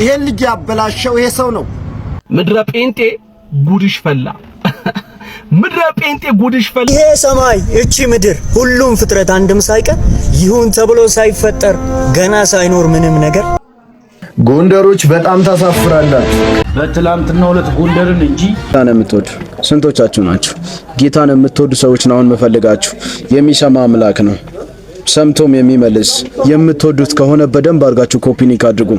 ይሄን ልጅ ያበላሸው ይሄ ሰው ነው። ምድረ ጴንጤ ጉድሽ ፈላ። ምድረ ጴንጤ ጉድሽ ፈላ። ይሄ ሰማይ እቺ ምድር ሁሉም ፍጥረት አንድም ሳይቀር ይሁን ተብሎ ሳይፈጠር ገና ሳይኖር ምንም ነገር ጎንደሮች በጣም ታሳፍራላችሁ። በትላንትናው ዕለት ጎንደርን እንጂ ጌታን የምትወዱ ስንቶቻችሁ ናችሁ? ጌታን የምትወዱ ሰዎች ነው አሁን መፈልጋችሁ። የሚሰማ አምላክ ነው፣ ሰምቶም የሚመልስ። የምትወዱት ከሆነ በደንብ አድርጋችሁ ኮፒ ሊንክ አድርጉ።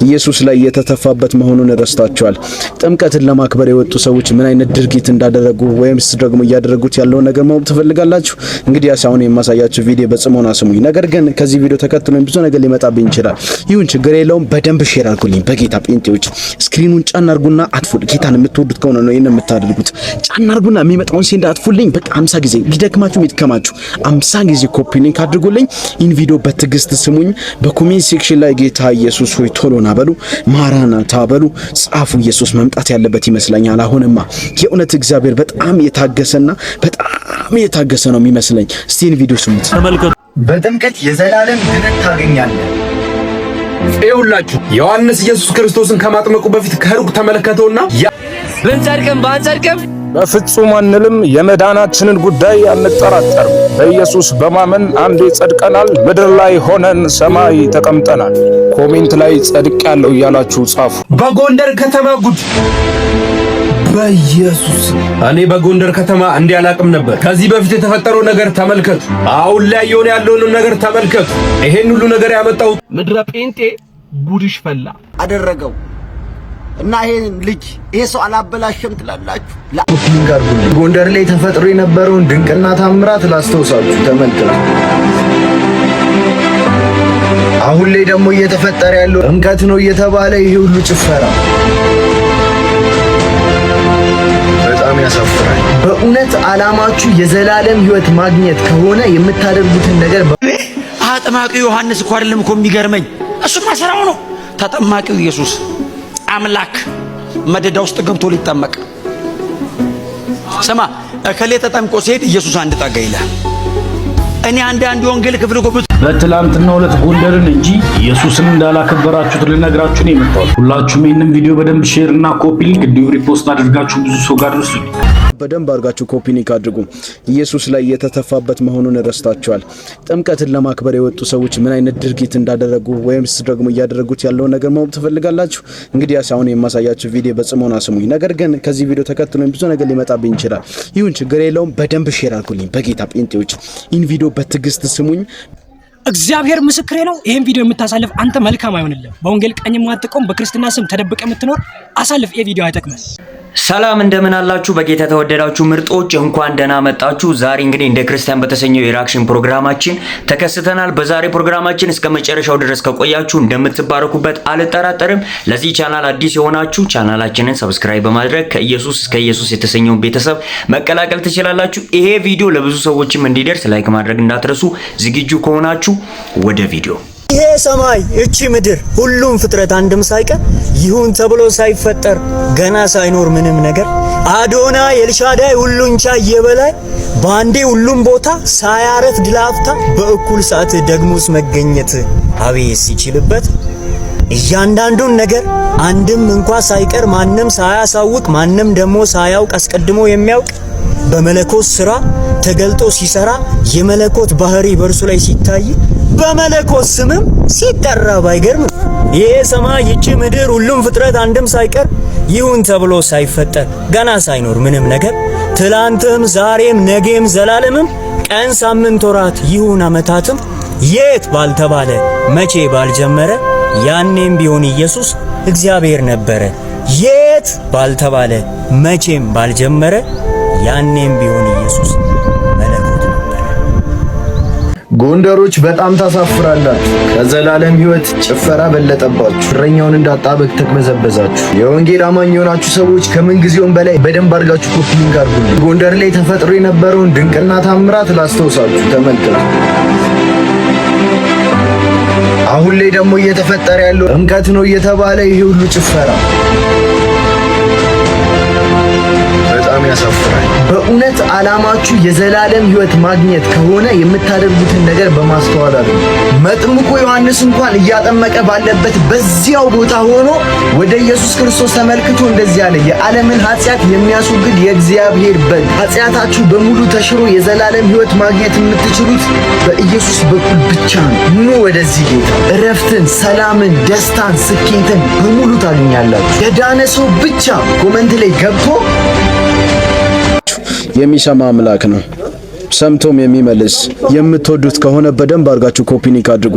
ኢየሱስ ላይ የተተፋበት መሆኑን ረስታችኋል። ጥምቀትን ለማክበር የወጡ ሰዎች ምን አይነት ድርጊት እንዳደረጉ ወይምስ ደግሞ እያደረጉት ያለው ነገር ማወቅ ትፈልጋላችሁ? እንግዲህ አሁን የማሳያችሁ ቪዲዮ በጽሞና ስሙኝ። ነገር ግን ከዚህ ቪዲዮ ተከትሎኝ ብዙ ነገር ሊመጣብኝ ይችላል። ይሁን ችግር የለውም። በደንብ ሼር አድርጉልኝ። በጌታ ጴንጤዎች ስክሪኑን ጫን አድርጉና አጥፉልኝ። ጌታን የምትወዱት ከሆነ ነው ይሄን የምታደርጉት። ጫን አድርጉና የሚመጣውን ሴንድ አጥፉልኝ። በቃ 50 ጊዜ ሊደክማችሁ ይትከማችሁ 50 ጊዜ ኮፒ ሊንክ አድርጉልኝ። ኢን ቪዲዮ በትግስት ስሙኝ። በኮሜንት ሴክሽን ላይ ጌታ ኢየሱስ ሆይ ቶሎና በሉ፣ ማራናታ በሉ፣ ጻፉ። ኢየሱስ መምጣት ያለበት ይመስለኛል። አሁንማ የእውነት እግዚአብሔር በጣም የታገሰና በጣም የታገሰ ነው የሚመስለኝ። እስቲ ኢን ቪዲዮ ስሙት፣ ተመልከቱ። በጥምቀት የዘላለም ድነት ታገኛለህ። ይኸውላችሁ ዮሐንስ ኢየሱስ ክርስቶስን ከማጥመቁ በፊት ከሩቅ ተመለከተውና ብንጸድቅም ባንጸድቅም በፍጹም አንልም። የመዳናችንን ጉዳይ አንጠራጠርም። በኢየሱስ በማመን አንዴ ጸድቀናል። ምድር ላይ ሆነን ሰማይ ተቀምጠናል። ኮሜንት ላይ ጸድቅ ያለው እያላችሁ ጻፉ። በጎንደር ከተማ ጉድ በኢየሱስ እኔ በጎንደር ከተማ እንዲህ አላቅም ነበር። ከዚህ በፊት የተፈጠረው ነገር ተመልከቱ። አሁን ላይ ያለውን ነገር ተመልከቱ። ይሄን ሁሉ ነገር ያመጣው ምድረ ጴንጤ ጉድሽ ፈላ አደረገው እና ይሄን ልጅ ይሄ ሰው አላበላሸም ትላላችሁ? ጎንደር ላይ ተፈጥሮ የነበረውን ድንቅና ታምራት ላስተውሳችሁ፣ ተመልከቱ። አሁን ላይ ደግሞ እየተፈጠረ ያለው ጥምቀት ነው እየተባለ ይሄ ሁሉ ጭፈራ በጣም ያሳፍራል። በእውነት ዓላማችሁ የዘላለም ሕይወት ማግኘት ከሆነ የምታደርጉትን ነገር አጥማቂው ዮሐንስ እኮ አይደለም እኮ የሚገርመኝ፣ እሱማ ስራው ነው። ተጠማቂው ኢየሱስ አምላክ መደዳ ውስጥ ገብቶ ሊጠመቅ ስማ፣ እከሌ ተጠምቆ ሲሄድ ኢየሱስ አንድ ጠጋ ይላል። እኔ አንድ ወንጌል ክፍል ጎብጥ በትላንትናው ዕለት ጎንደርን እንጂ ኢየሱስን እንዳላከበራችሁት ልነግራችሁ ነው የመጣሁት። ሁላችሁም ይሄንን ቪዲዮ በደንብ ሼር እና ኮፒ ሊንክ እንዲሁም ሪፖስት አድርጋችሁ ብዙ ሰው ጋር ድረሱልኝ። በደንብ አድርጋችሁ ኮፒ ሊንክ አድርጉ። ኢየሱስ ላይ የተተፋበት መሆኑን ረስታችኋል። ጥምቀትን ለማክበር የወጡ ሰዎች ምን አይነት ድርጊት እንዳደረጉ ወይምስ ደግሞ እያደረጉት ያለው ነገር ማወቅ ትፈልጋላችሁ? እንግዲህ አሁን የማሳያችሁ ቪዲዮ በጽሞና ስሙኝ። ነገር ግን ከዚህ ቪዲዮ ተከትሎኝ ብዙ ነገር ሊመጣብኝ ይችላል። ይሁን ችግር የለውም። በደንብ ሼር አድርጉልኝ። በጌታ ጴንጤዎች ኢን ቪዲዮ በትግስት ስሙኝ። እግዚአብሔር ምስክሬ ነው። ይሄን ቪዲዮ የምታሳልፍ አንተ መልካም አይሆንልህ። በወንጌል ቀኝ ማጥቆም በክርስትና ስም ተደብቀ የምትኖር አሳልፍ። ይሄ ቪዲዮ አይጠቅምም። ሰላም እንደምን አላችሁ? በጌታ ተወደዳችሁ ምርጦች እንኳን ደህና መጣችሁ። ዛሬ እንግዲህ እንደ ክርስቲያን በተሰኘው የሪአክሽን ፕሮግራማችን ተከስተናል። በዛሬ ፕሮግራማችን እስከ መጨረሻው ድረስ ከቆያችሁ እንደምትባረኩበት አልጠራጠርም። ለዚህ ቻናል አዲስ የሆናችሁ ቻናላችንን ሰብስክራይብ በማድረግ ከኢየሱስ እስከ ኢየሱስ የተሰኘውን ቤተሰብ መቀላቀል ትችላላችሁ። ይሄ ቪዲዮ ለብዙ ሰዎችም እንዲደርስ ላይክ ማድረግ እንዳትረሱ። ዝግጁ ከሆናችሁ ወደ ቪዲዮ። ይሄ ሰማይ እቺ ምድር ሁሉም ፍጥረት አንድም ሳይቀር ይሁን ተብሎ ሳይፈጠር ገና ሳይኖር ምንም ነገር አዶናይ ኤልሻዳይ ሁሉን ቻይ የበላይ ባንዴ ሁሉም ቦታ ሳያረፍድ ለአፍታ በእኩል ሰዓት ደግሞስ መገኘት አቤት ሲችልበት እያንዳንዱን ነገር አንድም እንኳን ሳይቀር ማንም ሳያሳውቅ ማንም ደግሞ ሳያውቅ አስቀድሞ የሚያውቅ በመለኮት ሥራ ተገልጦ ሲሰራ የመለኮት ባህሪ በርሱ ላይ ሲታይ በመለኮት ስምም ሲጠራ ባይገርም ይሄ ሰማይ ይቺ ምድር ሁሉም ፍጥረት አንድም ሳይቀር ይሁን ተብሎ ሳይፈጠር ገና ሳይኖር ምንም ነገር ትላንትም ዛሬም ነገም ዘላለምም ቀን ሳምንት ወራት ይሁን ዓመታትም የት ባልተባለ መቼ ባልጀመረ ያኔም ቢሆን ኢየሱስ እግዚአብሔር ነበረ። የት ባልተባለ መቼም ባልጀመረ ያኔም ቢሆን ኢየሱስ መለኮት ነበረ። ጎንደሮች በጣም ታሳፍራላችሁ። ከዘላለም ሕይወት ጭፈራ በለጠባችሁ። እረኛውን እንዳጣ በግ ተቅበዘበዛችሁ። የወንጌል አማኝ የሆናችሁ ሰዎች ከምን ጊዜውም በላይ በደንብ አድርጋችሁ ኮፒ ሊንክ አድርጉልኝ። ጎንደር ላይ ተፈጥሮ የነበረውን ድንቅና ታምራት ላስተውሳችሁ፣ ተመልከቱ። አሁን ላይ ደግሞ እየተፈጠረ ያለው ጥምቀት ነው እየተባለ ይሄ ሁሉ ጭፈራ በጣም ያሳፍራል። በእውነት ዓላማችሁ የዘላለም ሕይወት ማግኘት ከሆነ የምታደርጉትን ነገር በማስተዋል አድርጉ። መጥምቁ ዮሐንስ እንኳን እያጠመቀ ባለበት በዚያው ቦታ ሆኖ ወደ ኢየሱስ ክርስቶስ ተመልክቶ እንደዚህ አለ፣ የዓለምን ኃጢአት የሚያስወግድ የእግዚአብሔር በግ፣ ኃጢአታችሁ በሙሉ ተሽሮ የዘላለም ሕይወት ማግኘት የምትችሉት በኢየሱስ በኩል ብቻ ነው። ኑ ወደዚህ ጌታ። እረፍትን፣ ሰላምን፣ ደስታን፣ ስኬትን በሙሉ ታገኛላችሁ። የዳነ ሰው ብቻ ኮመንት ላይ ገብቶ የሚሰማ አምላክ ነው፣ ሰምቶም የሚመልስ። የምትወዱት ከሆነ በደንብ አድርጋችሁ ኮፒ ሊንክ አድርጉ።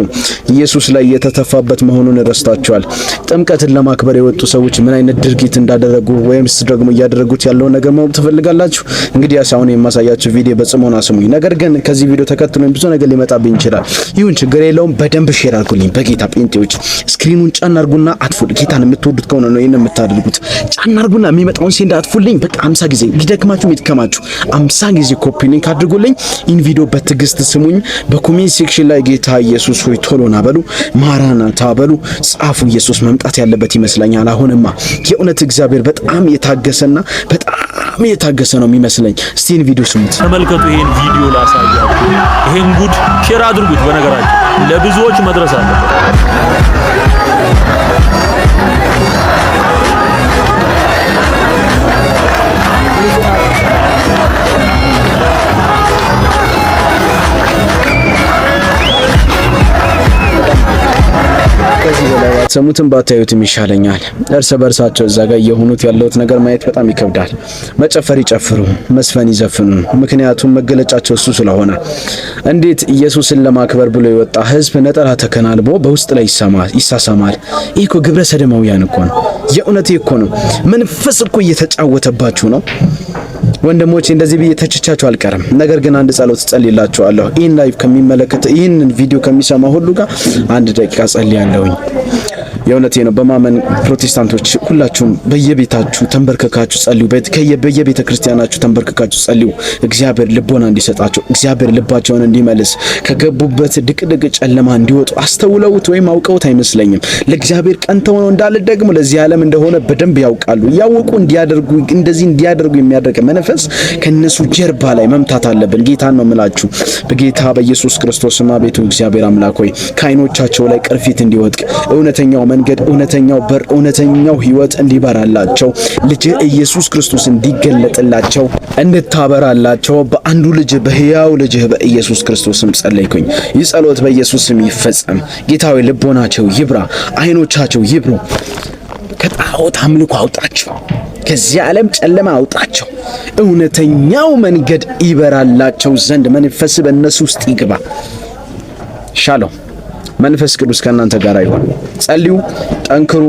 ኢየሱስ ላይ የተተፋበት መሆኑን ረስታችኋል። ጥምቀትን ለማክበር የወጡ ሰዎች ምን አይነት ድርጊት እንዳደረጉ ወይምስ ደግሞ እያደረጉት ያለውን ነገር ማወቅ ትፈልጋላችሁ? እንግዲህ አሁን የማሳያችሁ ቪዲዮ በጽሞና ስሙኝ። ነገር ግን ከዚህ ቪዲዮ ተከትሎ ብዙ ነገር ሊመጣብኝ ይችላል። ይሁን ችግር የለውም። በደንብ ሼር አድርጉልኝ። በጌታ ጴንጤዎች ስክሪኑን ጫን አድርጉና አጥፉ። ጌታን የምትወዱት ከሆነ ነው ይሄን የምታደርጉት። ጫን አድርጉና የሚመጣውን ሴንድ አጥፉልኝ። በቃ 50 ጊዜ ሊደክማችሁ ይድከማችሁ 50 ጊዜ ኮፒ ሊንክ አድርጉልኝ። ይህን ቪዲዮ በትዕግስት ስሙኝ። በኮሜንት ሴክሽን ላይ ጌታ ኢየሱስ ሆይ ቶሎና በሉ፣ ማራናታ በሉ፣ ጻፉ። ኢየሱስ መምጣት ያለበት ይመስለኛል። አሁንማ የእውነት እግዚአብሔር በጣም የታገሰና በጣም የታገሰ ነው የሚመስለኝ። እስቲ ይህን ቪዲዮ ስሙት፣ ተመልከቱ። ይህን ቪዲዮ ላሳያችሁ። ይህን ጉድ ሼር አድርጉት። በነገራችን ለብዙዎች መድረስ አለበት። ከዚህ በላይ ባትሰሙትም ባታዩትም ይሻለኛል። እርስ በርሳቸው እዛ ጋር የሆኑት ያለውት ነገር ማየት በጣም ይከብዳል። መጨፈር ይጨፍሩ፣ መስፈን ይዘፍኑ፣ ምክንያቱም መገለጫቸው እሱ ስለሆነ። እንዴት ኢየሱስን ለማክበር ብሎ የወጣ ህዝብ ነጠላ ተከናንቦ በውስጥ ላይ ይሳሳማል? ይህ እኮ ግብረ ሰደማውያን እኮ ነው። የእውነት እኮ ነው። መንፈስ እኮ እየተጫወተባችሁ ነው። ወንድሞቼ እንደዚህ ብዬ ተችቻችሁ አልቀርም። ነገር ግን አንድ ጸሎት ጸልይላችኋለሁ። ይህን ላይቭ ከሚመለከት ይህንን ቪዲዮ ከሚሰማ ሁሉ ጋር 1 ደቂቃ ጸልያለሁኝ። የእውነቴ ነው። በማመን ፕሮቴስታንቶች ሁላችሁም በየቤታችሁ ተንበርከካችሁ ጸልዩ። በየቤተ ክርስቲያናችሁ ተንበርከካችሁ ጸልዩ። እግዚአብሔር ልቦና እንዲሰጣቸው፣ እግዚአብሔር ልባቸውን እንዲመልስ፣ ከገቡበት ድቅድቅ ጨለማ እንዲወጡ አስተውለውት ወይም አውቀውት አይመስለኝም። ለእግዚአብሔር ቀንተው ነው እንዳለ ደግሞ ለዚህ ዓለም እንደሆነ በደንብ ያውቃሉ። ያወቁ እንዲያደርጉ እንደዚህ እንዲያደርጉ የሚያደርግ መንፈስ ከነሱ ጀርባ ላይ መምታት አለብን። ጌታን ነው የምላችሁ በጌታ በኢየሱስ ክርስቶስ ስም። አቤቱ እግዚአብሔር አምላክ ሆይ ከዓይኖቻቸው ላይ ቅርፊት እንዲወድቅ፣ እውነተኛው መንገድ፣ እውነተኛው በር፣ እውነተኛው ሕይወት እንዲበራላቸው፣ ልጅ ኢየሱስ ክርስቶስ እንዲገለጥላቸው እንድታበራላቸው በአንዱ ልጅ በሕያው ልጅ በኢየሱስ ክርስቶስ ስም ጸለይኩኝ። ይህ ጸሎት በኢየሱስ ስም ይፈጸም። ጌታዊ ልቦናቸው ይብራ፣ ዓይኖቻቸው ይብሩ። ከጣዖት አምልኮ አውጣቸው፣ ከዚህ ዓለም ጨለማ አውጣቸው። እውነተኛው መንገድ ይበራላቸው ዘንድ መንፈስ በእነሱ ውስጥ ይግባ። ሻሎም። መንፈስ ቅዱስ ከእናንተ ጋር ይሁን። ጸልዩ፣ ጠንክሩ።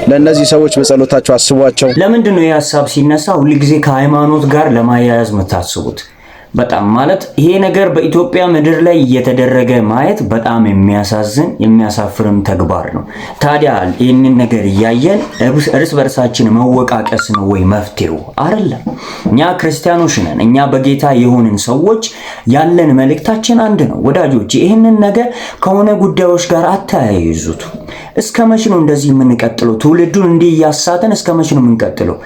ለእነዚህ ሰዎች በጸሎታቸው አስቧቸው። ለምንድን ነው ይህ ሐሳብ ሲነሳ ሁልጊዜ ከሃይማኖት ጋር ለማያያዝ የምታስቡት? በጣም ማለት ይሄ ነገር በኢትዮጵያ ምድር ላይ እየተደረገ ማየት በጣም የሚያሳዝን የሚያሳፍርም ተግባር ነው። ታዲያ ይህንን ነገር እያየን እርስ በርሳችን መወቃቀስ ነው ወይ መፍትሄው? አይደለም። እኛ ክርስቲያኖች ነን። እኛ በጌታ የሆንን ሰዎች ያለን መልእክታችን አንድ ነው። ወዳጆች ይህንን ነገር ከሆነ ጉዳዮች ጋር አታያይዙት። እስከ መቼ ነው እንደዚህ የምንቀጥለው? ትውልዱን እንዲህ እያሳተን እስከ መቼ ነው የምንቀጥለው?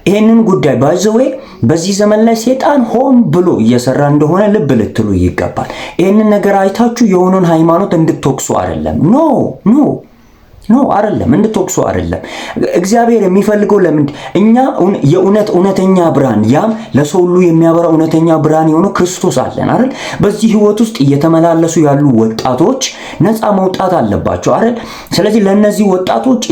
ይህንን ጉዳይ ባይዘዌ በዚህ ዘመን ላይ ሰይጣን ሆን ብሎ እየሰራ እንደሆነ ልብ ልትሉ ይገባል። ይህንን ነገር አይታችሁ የሆነን ሃይማኖት እንድትወቅሱ አይደለም። ኖ አይደለም፣ እንድትወቅሱ አይደለም። እግዚአብሔር የሚፈልገው ለምን እኛ እውነተኛ ብርሃን ያም ለሰው ሁሉ የሚያበራ እውነተኛ ብርሃን የሆነ ክርስቶስ አለን አይደል? በዚህ ህይወት ውስጥ እየተመላለሱ ያሉ ወጣቶች ነፃ መውጣት አለባቸው አይደል? ስለዚህ ለነዚህ ወጣቶች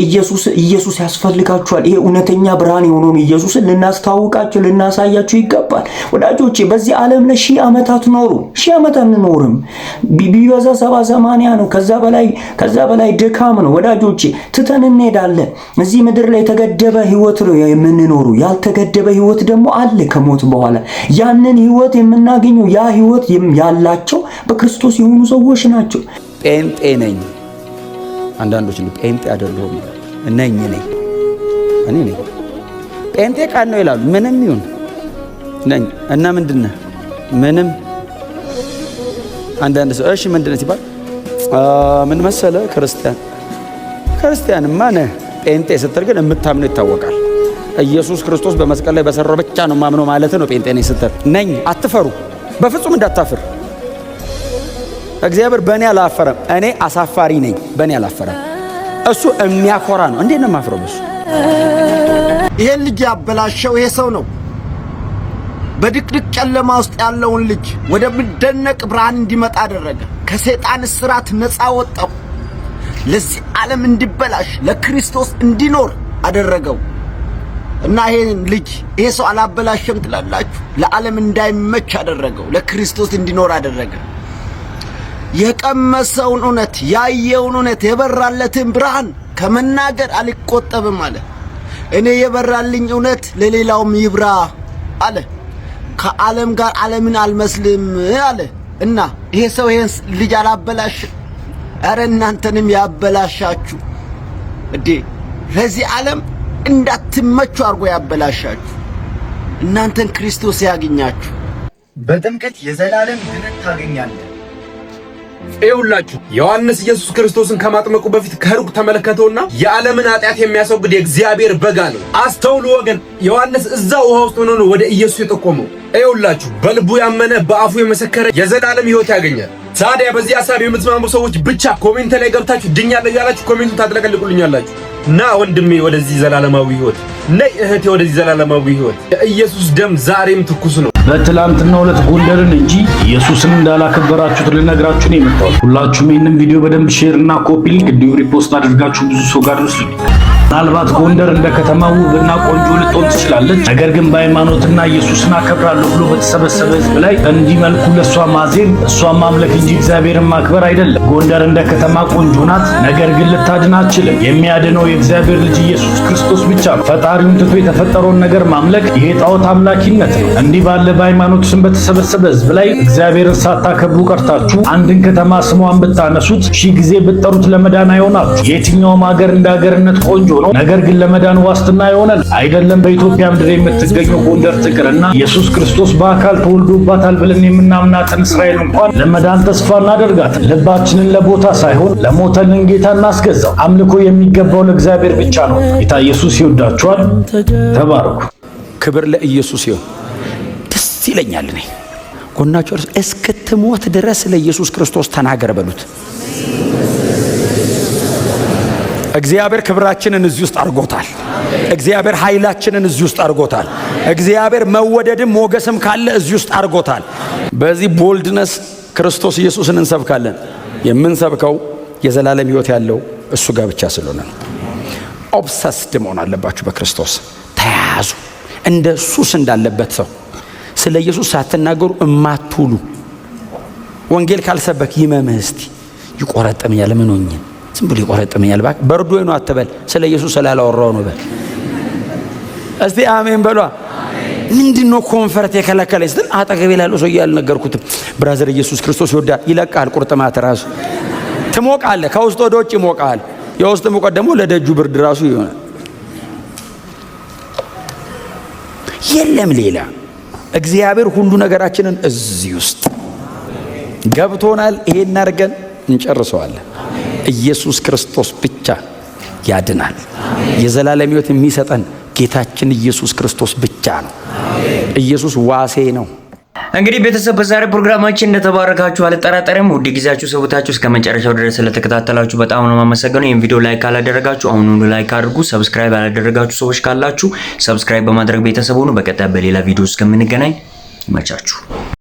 ኢየሱስ ያስፈልጋቸዋል። ይሄ እውነተኛ ብርሃን የሆነውን ኢየሱስን ልናስተዋውቃቸው ልናሳያቸው ይገባል። ወዳጆቼ በዚህ ዓለም ላይ 1000 ዓመታት ኖሩ፣ 1000 ዓመት አንኖርም። ቢበዛ 70 80 ነው። ከዛ በላይ ድካም ነው። ወዳጆቼ ትተን እንሄዳለን። እዚህ ምድር ላይ የተገደበ ህይወት ነው የምንኖሩ። ያልተገደበ ህይወት ደግሞ አለ ከሞት በኋላ። ያንን ህይወት የምናገኘው ያ ህይወት ያላቸው በክርስቶስ የሆኑ ሰዎች ናቸው። ጴንጤ ነኝ። አንዳንዶች ነው ጴንጤ አይደለሁም ነኝ። እኔ ነኝ ጴንጤ ቃል ነው ይላሉ። ምንም ይሁን ነኝ እና ምንድነው ምንም አንዳንድ ሰው እሺ ምንድነው ሲባል ምን መሰለ ክርስቲያንማ ነህ ጴንጤ ስትል ግን የምታምነው ይታወቃል። ኢየሱስ ክርስቶስ በመስቀል ላይ በሰራው ብቻ ነው ማምነው ማለት ነው። ጴንጤ ነኝ ስትል ነኝ አትፈሩ፣ በፍጹም እንዳታፍር። እግዚአብሔር በእኔ አላፈረም። እኔ አሳፋሪ ነኝ፣ በእኔ አላፈረም። እሱ የሚያኮራ ነው። እንዴት ነው የማፍረው? በሱ ይሄን ልጅ ያበላሸው ይሄ ሰው ነው። በድቅድቅ ጨለማ ውስጥ ያለውን ልጅ ወደ ምደነቅ ብርሃን እንዲመጣ አደረገ። ከሰይጣን እስራት ነፃ ወጣው። ለዚህ ዓለም እንዲበላሽ ለክርስቶስ እንዲኖር አደረገው እና ይሄን ልጅ ይሄ ሰው አላበላሸም ትላላችሁ? ለዓለም እንዳይመች አደረገው፣ ለክርስቶስ እንዲኖር አደረገ። የቀመሰውን እውነት ያየውን እውነት የበራለትን ብርሃን ከመናገር አልቆጠብም አለ። እኔ የበራልኝ እውነት ለሌላውም ይብራ አለ። ከዓለም ጋር ዓለምን አልመስልም አለ እና ይሄ ሰው ይሄን ልጅ አላበላሽ። አረ እናንተንም ያበላሻችሁ እዴ ለዚህ ዓለም እንዳትመቹ አርጎ ያበላሻችሁ እናንተን ክርስቶስ ያገኛችሁ። በጥምቀት የዘላለም ድነት ታገኛለህ። ይኸውላችሁ ዮሐንስ ኢየሱስ ክርስቶስን ከማጥመቁ በፊት ከሩቅ ተመለከተውና የዓለምን ኃጢአት የሚያስወግድ የእግዚአብሔር በግ አለው። አስተውሉ ወገን፣ ዮሐንስ እዛ ውሃ ውስጥ ሆኖ ነው ወደ ኢየሱስ የጠቆመው። ይኸውላችሁ በልቡ ያመነ በአፉ የመሰከረ የዘላለም ሕይወት ያገኛል። ታዲያ በዚህ ሐሳብ የምትስማሙ ሰዎች ብቻ ኮሜንት ላይ ገብታችሁ ድኛለሁ ያላችሁ ኮሜንቱን ታጥለቀልቁልኛላችሁ። ና ወንድሜ ወደዚህ ዘላለማዊ ሕይወት፣ ነይ እህቴ ወደዚህ ዘላለማዊ ሕይወት። የኢየሱስ ደም ዛሬም ትኩስ ነው። በትላንትናው ዕለት ጎንደርን እንጂ ኢየሱስን እንዳላከበራችሁት ልነግራችሁ ነው የመጣሁት። ሁላችሁም ይህንን ቪዲዮ በደንብ ሼር እና ኮፒ ሊንክ እንዲሁ ሪፖስት አድርጋችሁ ብዙ ሰው ጋር ድረሱ። ምናልባት ጎንደር እንደ ከተማ ውብና ቆንጆ ልትሆን ትችላለች። ነገር ግን በሃይማኖትና ኢየሱስን አከብራለሁ ብሎ በተሰበሰበ ሕዝብ ላይ እንዲህ መልኩ ለእሷ ማዜም እሷን ማምለክ እንጂ እግዚአብሔርን ማክበር አይደለም። ጎንደር እንደ ከተማ ቆንጆ ናት፣ ነገር ግን ልታድን አትችልም። የሚያድነው የእግዚአብሔር ልጅ ኢየሱስ ክርስቶስ ብቻ ነው። ፈጣሪውን ትቶ የተፈጠረውን ነገር ማምለክ ይሄ ጣዖት አምላኪነት ነው። እንዲህ ባለ በሃይማኖት ስም በተሰበሰበ ሕዝብ ላይ እግዚአብሔርን ሳታከብሩ ቀርታችሁ አንድን ከተማ ስሟን ብታነሱት ሺህ ጊዜ ብትጠሩት ለመዳን አይሆናችሁ። የትኛውም ሀገር እንደ ሀገርነት ቆንጆ ነው፣ ነገር ግን ለመዳን ዋስትና ይሆናል አይደለም። በኢትዮጵያ ምድር የምትገኘው ጎንደር ትቅርና ኢየሱስ ክርስቶስ በአካል ተወልዶባታል ብለን የምናምናትን እስራኤል እንኳን ለመዳን ተስፋ እናደርጋት። ልባችንን ለቦታ ሳይሆን ለሞተልን ጌታ እናስገዛው። አምልኮ የሚገባው ለእግዚአብሔር ብቻ ነው። ጌታ ኢየሱስ ይወዳችኋል። ተባረኩ። ክብር ለኢየሱስ ይሁን። ደስ ይለኛል። እኔ ጎናችሁ እስክትሞት ድረስ ለኢየሱስ ክርስቶስ ተናገር በሉት። እግዚአብሔር ክብራችንን እዚህ ውስጥ አድርጎታል። እግዚአብሔር ኃይላችንን እዚህ ውስጥ አድርጎታል። እግዚአብሔር መወደድም ሞገስም ካለ እዚህ ውስጥ አድርጎታል። በዚህ ቦልድነስ ክርስቶስ ኢየሱስን እንሰብካለን። የምንሰብከው የዘላለም ሕይወት ያለው እሱ ጋር ብቻ ስለሆነ ነው። ኦብሰስድ መሆን አለባችሁ በክርስቶስ ተያዙ። እንደ ሱስ እንዳለበት ሰው ስለ ኢየሱስ ሳትናገሩ እማትውሉ ወንጌል ካልሰበክ ይመምህ እስቲ ይቆረጥምኛል። ምን ሆኜ ዝም ብሎ ይቆረጥምኛል ባክ በርዶ ነው አትበል። ስለ ኢየሱስ ስላላወራው ነው በል እስቲ አሜን በሏ። ምንድነው ኮንፈርት የከለከለኝ ስትል አጠገቤ ላለው ሰው ያልነገርኩትም ብራዘር ኢየሱስ ክርስቶስ ይወዳል ይለቃል። ቁርጥማት ራሱ ትሞቃለህ፣ ከውስጥ ወደ ውጭ ይሞቃል። የውስጥ ሙቀት ደግሞ ለደጁ ብርድ ራሱ ይሆናል። የለም ሌላ እግዚአብሔር ሁሉ ነገራችንን እዚህ ውስጥ ገብቶናል። ይሄን አድርገን እንጨርሰዋለን። ኢየሱስ ክርስቶስ ብቻ ያድናል። የዘላለም ሕይወት የሚሰጠን ጌታችን ኢየሱስ ክርስቶስ ብቻ ነው። ኢየሱስ ዋሴ ነው። እንግዲህ ቤተሰብ በዛሬ ፕሮግራማችን እንደተባረካችሁ አልጠራጠርም። ውድ ጊዜያችሁ ሰውታችሁ እስከ መጨረሻው ድረስ ስለተከታተላችሁ በጣም ነው የማመሰግነው። ይሄን ቪዲዮ ላይክ ካላደረጋችሁ አሁኑኑ ላይክ አድርጉ። ሰብስክራይብ ያላደረጋችሁ ሰዎች ካላችሁ ሰብስክራይብ በማድረግ ቤተሰብ ሁኑ። በቀጣይ በሌላ ቪዲዮ እስከምንገናኝ ይመቻችሁ።